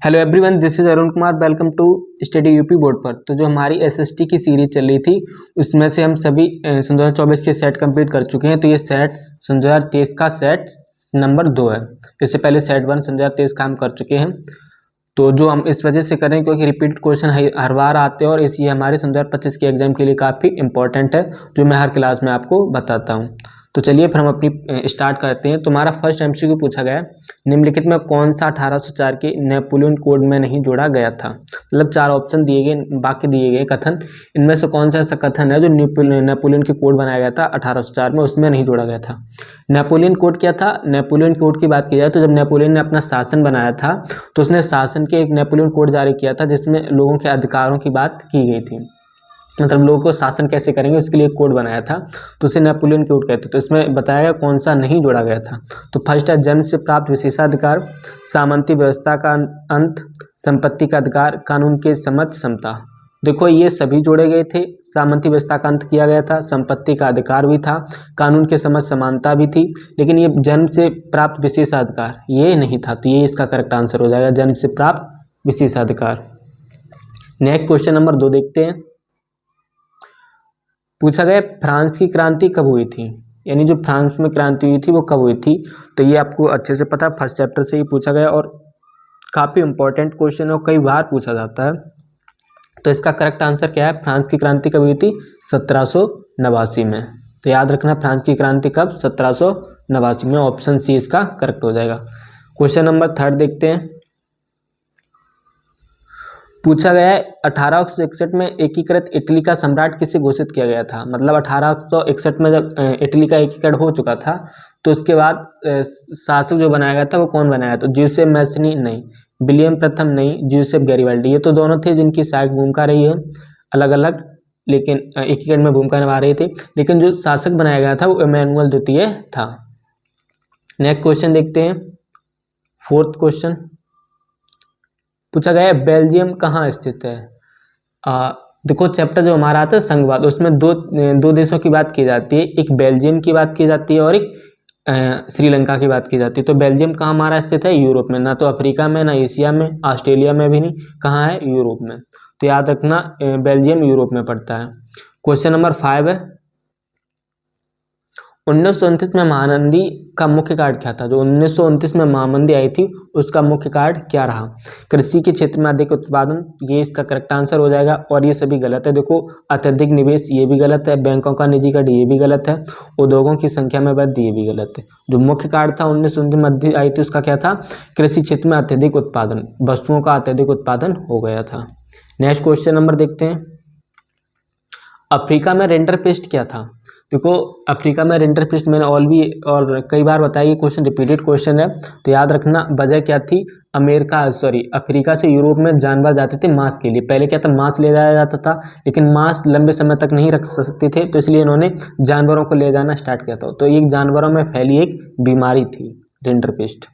Hello everyone, this is Arun Kumar. Welcome to study UP board पर। तो जो हमारी एसएसटी की सीरीज चल रही थी उसमें से हम सभी सन 2024 के सेट कंप्लीट कर चुके हैं। तो ये सेट सन 2023 का सेट नंबर 2 है। इससे पहले सेट 1 सन 2023 का हम कर चुके हैं। तो जो हम इस वजह से करें क्योंकि रिपीट क्वेश्चन हर बार आते हैं और इसलिए हमारे सन 2025 के एग्जाम के लिए काफ़ी इंपॉर्टेंट है, जो मैं हर क्लास में आपको बताता हूँ। तो चलिए फिर हम अपनी स्टार्ट करते हैं। तुम्हारा फर्स्ट एमसीक्यू पूछा गया है, निम्नलिखित में कौन सा 1804 के नेपोलियन कोड में नहीं जोड़ा गया था। मतलब 4 ऑप्शन दिए गए, बाकी दिए गए कथन, इनमें से कौन सा ऐसा कथन है जो नेपोलियन के कोड बनाया गया था 1804 में, उसमें नहीं जोड़ा गया था। नेपोलियन कोड क्या था? नेपोलियन कोड की बात की जाए तो जब नेपोलियन ने अपना शासन बनाया था तो उसने शासन के एक नेपोलियन कोड जारी किया था जिसमें लोगों के अधिकारों की बात की गई थी। मतलब लोगों को शासन कैसे करेंगे उसके लिए कोड बनाया था, तो उसे नेपोलियन कोड कहते। तो इसमें बताया गया कौन सा नहीं जोड़ा गया था। तो फर्स्ट है जन्म से प्राप्त विशेषाधिकार, सामंती व्यवस्था का अंत, संपत्ति का अधिकार, कानून के समझ क्षमता। देखो ये सभी जोड़े गए थे। सामंती व्यवस्था का अंत किया गया था, संपत्ति का अधिकार भी था, कानून के समझ समानता भी थी, लेकिन ये जन्म से प्राप्त विशेषाधिकार ये नहीं था। तो ये इसका करेक्ट आंसर हो जाएगा, जन्म से प्राप्त विशेषाधिकार। नेक्स्ट क्वेश्चन नंबर 2 देखते हैं। पूछा गया फ्रांस की क्रांति कब हुई थी, यानी जो फ्रांस में क्रांति हुई थी वो कब हुई थी। तो ये आपको अच्छे से पता, फर्स्ट चैप्टर से ही पूछा गया और काफ़ी इंपॉर्टेंट क्वेश्चन है और कई बार पूछा जाता है। तो इसका करेक्ट आंसर क्या है? फ्रांस की क्रांति कब हुई थी? 1789 में। तो याद रखना फ्रांस की क्रांति कब? 1789 में। ऑप्शन सी इसका करेक्ट हो जाएगा। क्वेश्चन नंबर 3 देखते हैं। पूछा गया है 1861 में एकीकृत इटली का सम्राट किसे घोषित किया गया था। मतलब 1861 में जब इटली का एकीकरण हो चुका था तो उसके बाद शासक जो बनाया गया था वो कौन बनाया था? ज्यूसेप मैसनी नहीं, विलियम प्रथम नहीं, ज्यूसेप गैरिबाल्डी। ये तो दोनों थे जिनकी सहायक भूमिका रही है अलग अलग, लेकिन एकीकरण में भूमिका निभा रहे थे। लेकिन जो शासक बनाया गया था वो इमैनुअल द्वितीय था। नेक्स्ट क्वेश्चन देखते हैं। 4th क्वेश्चन पूछा गया है बेल्जियम कहाँ स्थित है। देखो चैप्टर जो हमारा आता है संघवाद, उसमें दो देशों की बात की जाती है, एक बेल्जियम की बात की जाती है और एक श्रीलंका की बात की जाती है। तो बेल्जियम कहाँ हमारा स्थित है? यूरोप में। ना तो अफ्रीका में, ना एशिया में, ऑस्ट्रेलिया में भी नहीं, कहाँ है? यूरोप में। तो याद रखना बेल्जियम यूरोप में पड़ता है। क्वेश्चन नंबर 5 है 1929 में महानंदी का मुख्य कार्य क्या था। जो 1929 में महामंदी आई थी उसका मुख्य कार्य क्या रहा? कृषि के क्षेत्र में अधिक उत्पादन, ये इसका करेक्ट आंसर हो जाएगा। और ये सभी गलत है। देखो अत्यधिक निवेश ये भी गलत है, बैंकों का निजीकरण ये भी गलत है, उद्योगों की संख्या में वृद्धि ये भी गलत है। जो मुख्य कार्य था 1929 में मंदी आई थी उसका क्या था? कृषि क्षेत्र में अत्यधिक उत्पादन, वस्तुओं का अत्यधिक उत्पादन हो गया था। नेक्स्ट क्वेश्चन नंबर देखते हैं। अफ्रीका में रिंडरपेस्ट क्या था। देखो अफ्रीका में रिंडरपेस्ट मैंने और कई बार बताया, ये क्वेश्चन रिपीटेड क्वेश्चन है। तो याद रखना वजह क्या थी? अफ्रीका से यूरोप में जानवर जाते थे मांस के लिए। पहले क्या था? मांस ले जाया जाता था, लेकिन मांस लंबे समय तक नहीं रख सकते थे, तो इसलिए इन्होंने जानवरों को ले जाना स्टार्ट किया था। तो ये जानवरों में फैली एक बीमारी थी रिंडरपेस्ट।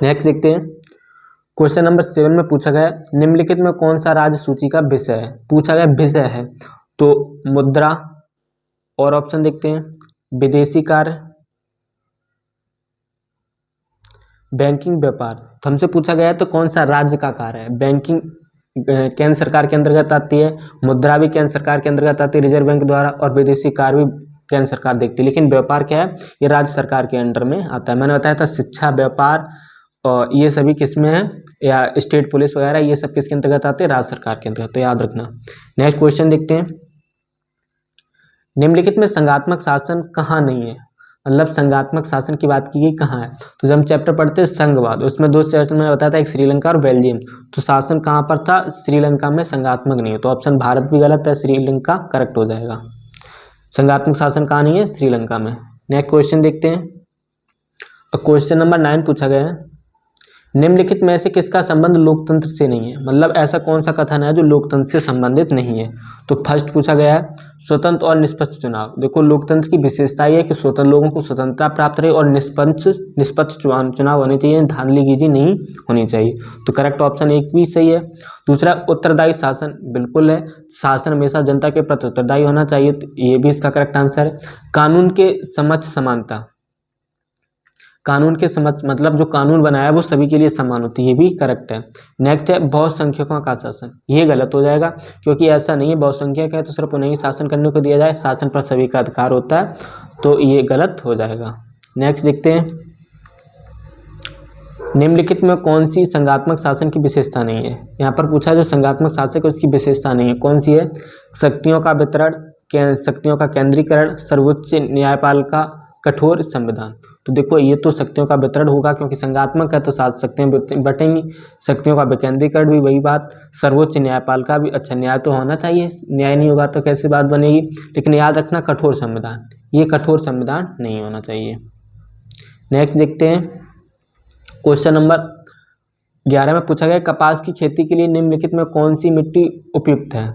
नेक्स्ट देखते हैं। क्वेश्चन नंबर 7 में पूछा गया निम्नलिखित में कौन सा राज्य सूची का विषय है। पूछा गया विषय है तो मुद्रा, और ऑप्शन देखते हैं विदेशी कार्य, बैंकिंग, व्यापार। तो हमसे पूछा गया है तो कौन सा राज्य का कार्य है। बैंकिंग केंद्र सरकार के अंतर्गत आती है, मुद्रा भी केंद्र सरकार के अंतर्गत आती है रिजर्व बैंक द्वारा, और विदेशी कार्य भी केंद्र सरकार देखती है। लेकिन व्यापार क्या है? ये राज्य सरकार के अंडर में आता है। मैंने बताया था शिक्षा, व्यापार और ये सभी किसमें है, या स्टेट पुलिस वगैरह, ये सब किसके अंतर्गत आते हैं? राज्य सरकार के अंतर्गत। तो याद रखना। नेक्स्ट क्वेश्चन देखते हैं। निम्नलिखित में संघात्मक शासन कहाँ नहीं है। मतलब संघात्मक शासन की बात की गई कहाँ है। तो जब हम चैप्टर पढ़ते हैं संघवाद, उसमें 2 चैप्टर में बताया था, एक श्रीलंका और बेल्जियम। तो शासन कहाँ पर था? श्रीलंका में संघात्मक नहीं है। तो ऑप्शन भारत भी गलत है, श्रीलंका करेक्ट हो जाएगा। संघात्मक शासन कहाँ नहीं है? श्रीलंका में। नेक्स्ट क्वेश्चन देखते हैं। क्वेश्चन नंबर 9 पूछा गया है निम्नलिखित में से किसका संबंध लोकतंत्र से नहीं है। मतलब ऐसा कौन सा कथन है जो लोकतंत्र से संबंधित नहीं है। तो फर्स्ट पूछा गया है स्वतंत्र और निष्पक्ष चुनाव। देखो लोकतंत्र की विशेषता यह है कि स्वतंत्र लोगों को स्वतंत्रता प्राप्त रहे और निष्पक्ष चुनाव होने चाहिए, धांधलीगिरी नहीं होनी चाहिए। तो करेक्ट ऑप्शन 1 भी सही है। दूसरा उत्तरदायी शासन, बिल्कुल है, शासन हमेशा जनता के प्रति उत्तरदायी होना चाहिए, तो ये भी इसका करेक्ट आंसर है। कानून के समक्ष समानता, कानून के समझ मतलब जो कानून बनाया है वो सभी के लिए समान होती है, ये भी करेक्ट है। नेक्स्ट है बहुसंख्यकों का शासन, ये गलत हो जाएगा क्योंकि ऐसा नहीं है, बहुसंख्यक है तो सिर्फ उन्हें ही शासन करने को दिया जाए, शासन पर सभी का अधिकार होता है, तो ये गलत हो जाएगा। नेक्स्ट देखते हैं, निम्नलिखित में कौन सी संघात्मक शासन की विशेषता नहीं है। यहाँ पर पूछा जो संघात्मक शासक है उसकी विशेषता नहीं है, कौन सी है? शक्तियों का वितरण, शक्तियों का केंद्रीकरण, सर्वोच्च न्यायपाल का कठोर संविधान। तो देखो ये तो शक्तियों का वितरण होगा क्योंकि संघात्मक है तो सात शक्तियां बटेंगी, शक्तियों का विकेंद्रीकरण भी वही बात, सर्वोच्च न्यायपाल का भी, अच्छा न्याय तो होना चाहिए, न्याय नहीं होगा तो कैसी बात बनेगी, लेकिन याद रखना कठोर संविधान, ये कठोर संविधान नहीं होना चाहिए। नेक्स्ट देखते हैं, क्वेश्चन नंबर 11 में पूछा गया कपास की खेती के लिए निम्नलिखित में कौन सी मिट्टी उपयुक्त है।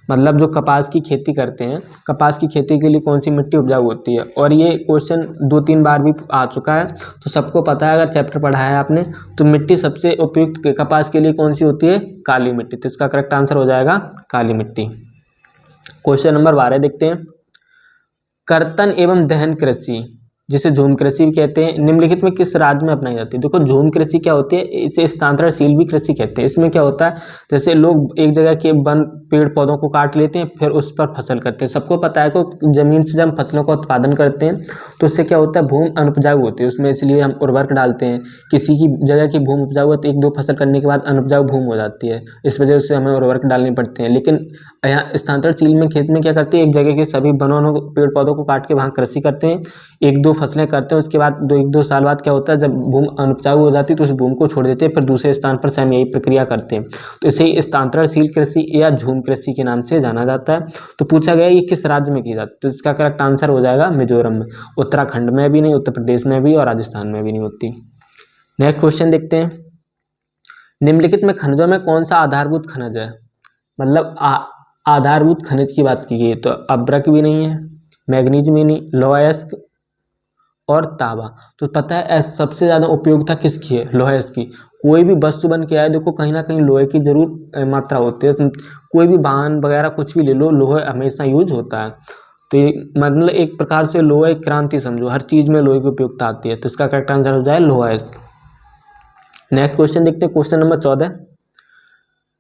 मतलब जो कपास की खेती करते हैं, कपास की खेती के लिए कौन सी मिट्टी उपजाऊ होती है, और ये क्वेश्चन 2-3 बार भी आ चुका है तो सबको पता है, अगर चैप्टर पढ़ा है आपने तो मिट्टी सबसे उपयुक्त कपास के लिए कौन सी होती है? काली मिट्टी, तो इसका करेक्ट आंसर हो जाएगा काली मिट्टी। क्वेश्चन नंबर 12 देखते हैं, कर्तन एवं दहन कृषि जिसे झूम कृषि भी कहते हैं निम्नलिखित में किस राज्य में अपनाई जाती है। देखो झूम कृषि क्या होती है, इसे स्थानांतरणशील भी कृषि कहते हैं। इसमें क्या होता है, जैसे लोग एक जगह के वन पेड़ पौधों को काट लेते हैं फिर उस पर फसल करते हैं। सबको पता है कि जमीन से जब फसलों का उत्पादन करते हैं तो उससे क्या होता है, भूमि अनुपजाऊ होती है उसमें, इसलिए हम उर्वरक डालते हैं। किसी की जगह की भूमि उपजाऊ है तो 1-2 फसल करने के बाद अनुपजाऊ भूमि हो जाती है, इस वजह से हमें उर्वरक डालने पड़ते हैं। लेकिन यहाँ स्थानांतरणशील में खेत में क्या करते हैं, एक जगह के सभी वनों पेड़ पौधों को काट के वहाँ कृषि करते हैं, 1-2 फसलें करते हैं, उसके बाद 1-2 साल बाद क्या होता है, जब भूमि अनुपजाऊ हो जाती है तो उस भूमि को छोड़ देते हैं, फिर दूसरे स्थान पर सेम यही प्रक्रिया करते हैं। तो इसे स्थानांतरणशील कृषि या झूम कृषि के नाम से जाना जाता है। तो पूछा गया ये किस राज्य में की जाती है, तो इसका करेक्ट आंसर हो जाएगा मिजोरम में। उत्तराखंड में भी नहीं, उत्तर प्रदेश में भी और राजस्थान में भी नहीं होती। नेक्स्ट क्वेश्चन देखते हैं, निम्नलिखित में खनिजों में कौन सा आधारभूत खनिज है। मतलब आधारभूत खनिज की बात की गई तो अब्रक भी नहीं है, मैग्नीज भी नहीं, लौह अयस्क और तांबा। तो पता है सबसे ज़्यादा उपयोगिता किसकी है, लोहे की। कोई भी वस्तु बन के आए देखो कहीं ना कहीं लोहे की जरूर मात्रा होती है, कोई भी वाहन वगैरह कुछ भी ले लो लोहे हमेशा यूज होता है। तो ये मतलब एक प्रकार से लोहे क्रांति समझो, हर चीज़ में लोहे की उपयोगिता आती है, तो इसका करेक्ट आंसर हो जाए लोहा अयस्क। नेक्स्ट क्वेश्चन देखते हैं, क्वेश्चन नंबर 14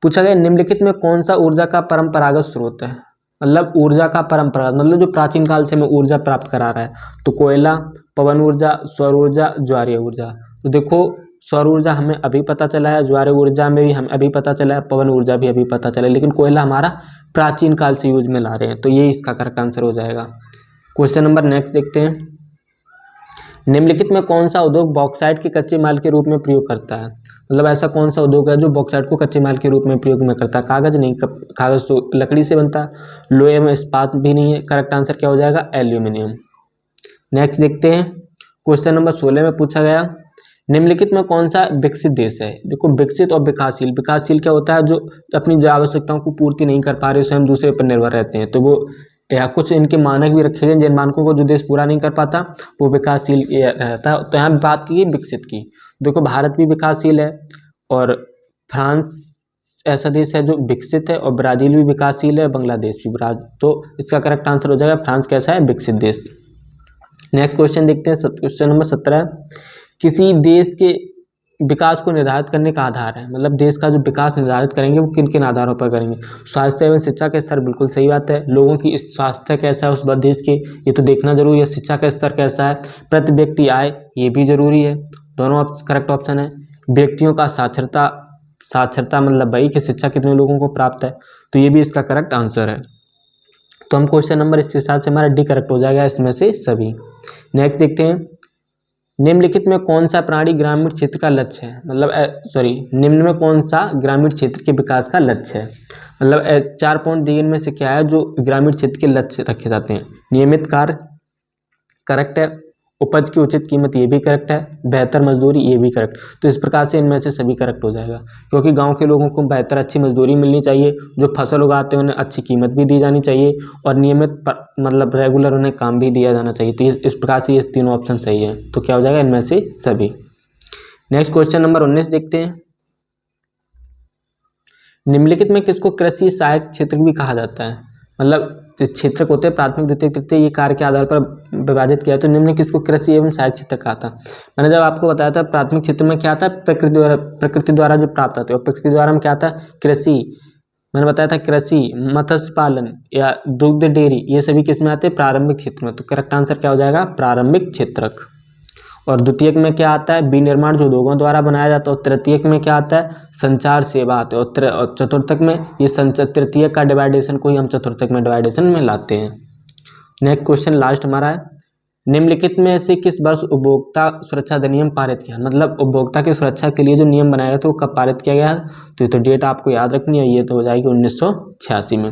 पूछा गया निम्नलिखित में कौन सा ऊर्जा का परंपरागत स्रोत है। मतलब ऊर्जा का परंपरागत मतलब जो प्राचीन काल से हमें ऊर्जा प्राप्त करा रहा है, तो कोयला, पवन ऊर्जा, सौर ऊर्जा, ज्वारीय ऊर्जा। तो देखो सौर ऊर्जा हमें अभी पता चला है, ज्वारीय ऊर्जा में भी हमें अभी पता चला है, पवन ऊर्जा भी अभी पता चला है, लेकिन कोयला हमारा प्राचीन काल से यूज में ला रहे हैं, तो ये इसका करेक्ट आंसर हो जाएगा। क्वेश्चन नंबर नेक्स्ट देखते हैं, निम्नलिखित में कौन सा उद्योग बॉक्साइट के कच्चे माल के रूप में प्रयोग करता है। मतलब ऐसा कौन सा उद्योग है जो बॉक्साइट को कच्चे माल के रूप में प्रयोग में करता है। कागज नहीं, कागज तो लकड़ी से बनता है, लोहे में इस्पात भी नहीं है, करेक्ट आंसर क्या हो जाएगा एल्यूमिनियम। नेक्स्ट देखते हैं, क्वेश्चन नंबर 16 में पूछा गया निम्नलिखित में कौन सा विकसित देश है। देखो विकसित और विकासशील, विकासशील क्या होता है जो अपनी आवश्यकताओं को पूर्ति नहीं कर पा रहे, स्वयं दूसरे पर निर्भर रहते हैं, तो वो या कुछ इनके मानक भी रखे गए जिन मानकों को जो देश पूरा नहीं कर पाता वो विकासशील रहता है। तो यहाँ बात की विकसित की, देखो भारत भी विकासशील है और फ्रांस ऐसा देश है जो विकसित है और ब्राजील भी विकासशील है, बांग्लादेश भी तो इसका करेक्ट आंसर हो जाएगा फ्रांस कैसा है, विकसित देश। नेक्स्ट क्वेश्चन देखते हैं, क्वेश्चन नंबर 17 किसी देश के विकास को निर्धारित करने का आधार है। मतलब देश का जो विकास निर्धारित करेंगे वो किन किन आधारों पर करेंगे। स्वास्थ्य एवं शिक्षा के स्तर, बिल्कुल सही बात है, लोगों की स्वास्थ्य कैसा है उस देश के ये तो देखना जरूरी है, शिक्षा का स्तर कैसा है, प्रति व्यक्ति आय ये भी जरूरी है, दोनों करेक्ट ऑप्शन है। व्यक्तियों का साक्षरता मतलब भाई कि शिक्षा कितने लोगों को प्राप्त है, तो ये भी इसका करेक्ट आंसर है। तो हम क्वेश्चन नंबर इसके हिसाब से हमारा डी करेक्ट हो जाएगा इसमें से सभी। नेक्स्ट देखते हैं, निम्नलिखित में कौन सा प्राणी ग्रामीण क्षेत्र का लक्ष्य है। मतलब निम्न में कौन सा ग्रामीण क्षेत्र के विकास का लक्ष्य है। मतलब 4 पॉइंट दिए इनमें से क्या है जो ग्रामीण क्षेत्र के लक्ष्य रखे जाते हैं। नियमित कार्य करेक्ट है, उपज की उचित कीमत ये भी करेक्ट है, बेहतर मजदूरी ये भी करेक्ट। तो इस प्रकार से इनमें से सभी करेक्ट हो जाएगा, क्योंकि गांव के लोगों को बेहतर अच्छी मजदूरी मिलनी चाहिए, जो फसल उगाते हैं उन्हें अच्छी कीमत भी दी जानी चाहिए और नियमित मतलब रेगुलर उन्हें काम भी दिया जाना चाहिए। तो इस प्रकार से ये तीनों ऑप्शन सही है, तो क्या हो जाएगा इनमें से सभी। नेक्स्ट क्वेश्चन नंबर 19 देखते हैं, निम्नलिखित में किसको कृषि सहायक क्षेत्र भी कहा जाता है। मतलब तो क्षेत्रक होते हैं प्राथमिक, द्वितीयक, तृतीय, ये कार्य के आधार पर विभाजित किया। तो निम्न किसको कृषि एवं सहायक क्षेत्र कहा था। मैंने जब आपको बताया था प्राथमिक क्षेत्र में क्या था, प्रकृति द्वारा जो प्राप्त होते हैं, और प्रकृति द्वारा में क्या था, कृषि। मैंने बताया था कृषि, मत्स्य पालन या दुग्ध डेयरी, ये सभी किस में आते हैं, प्रारंभिक क्षेत्र में। तो करेक्ट आंसर क्या हो जाएगा, प्रारंभिक क्षेत्रक। और द्वितीयक में क्या आता है, विनिर्माण जो उद्योगों द्वारा बनाया जाता है। और तृतीयक में क्या आता है, संचार सेवा आते हैं। और चतुर्थक में ये तृतीयक का डिवाइडेशन को ही हम चतुर्थक में डिवाइडेशन में लाते हैं। नेक्स्ट क्वेश्चन लास्ट हमारा है, निम्नलिखित में से किस वर्ष उपभोक्ता सुरक्षा अधिनियम पारित किया। मतलब उपभोक्ता की सुरक्षा के लिए जो नियम बनाया गया था वो कब पारित किया गया। तो ये तो डेट आपको याद रखनी है, ये तो हो जाएगी 1986 में।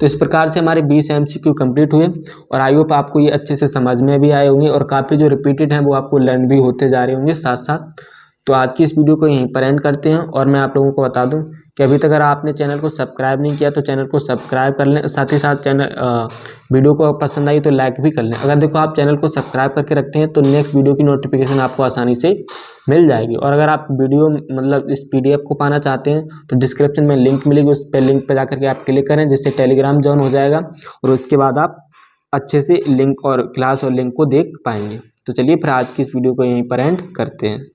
तो इस प्रकार से हमारे 20 MCQ कंप्लीट हुए, और आई होप आपको ये अच्छे से समझ में भी आए होंगे, और काफ़ी जो रिपीटेड हैं वो आपको लर्न भी होते जा रहे होंगे साथ साथ। तो आज की इस वीडियो को यहीं पर एंड करते हैं। और मैं आप लोगों को बता दूं कि अभी तक अगर आपने चैनल को सब्सक्राइब नहीं किया तो चैनल को सब्सक्राइब कर लें, साथ ही साथ वीडियो को पसंद आई तो लाइक भी कर लें। अगर देखो आप चैनल को सब्सक्राइब करके रखते हैं तो नेक्स्ट वीडियो की नोटिफिकेशन आपको आसानी से मिल जाएगी। और अगर आप वीडियो मतलब इस PDF को पाना चाहते हैं तो डिस्क्रिप्शन में लिंक मिलेगी, उस पर लिंक पर जाकर के आप क्लिक करें, जिससे टेलीग्राम ज्वाइन हो जाएगा, और उसके बाद आप अच्छे से लिंक और क्लास और लिंक को देख पाएंगे। तो चलिए फिर आज की इस वीडियो को यहीं पर एंड करते हैं।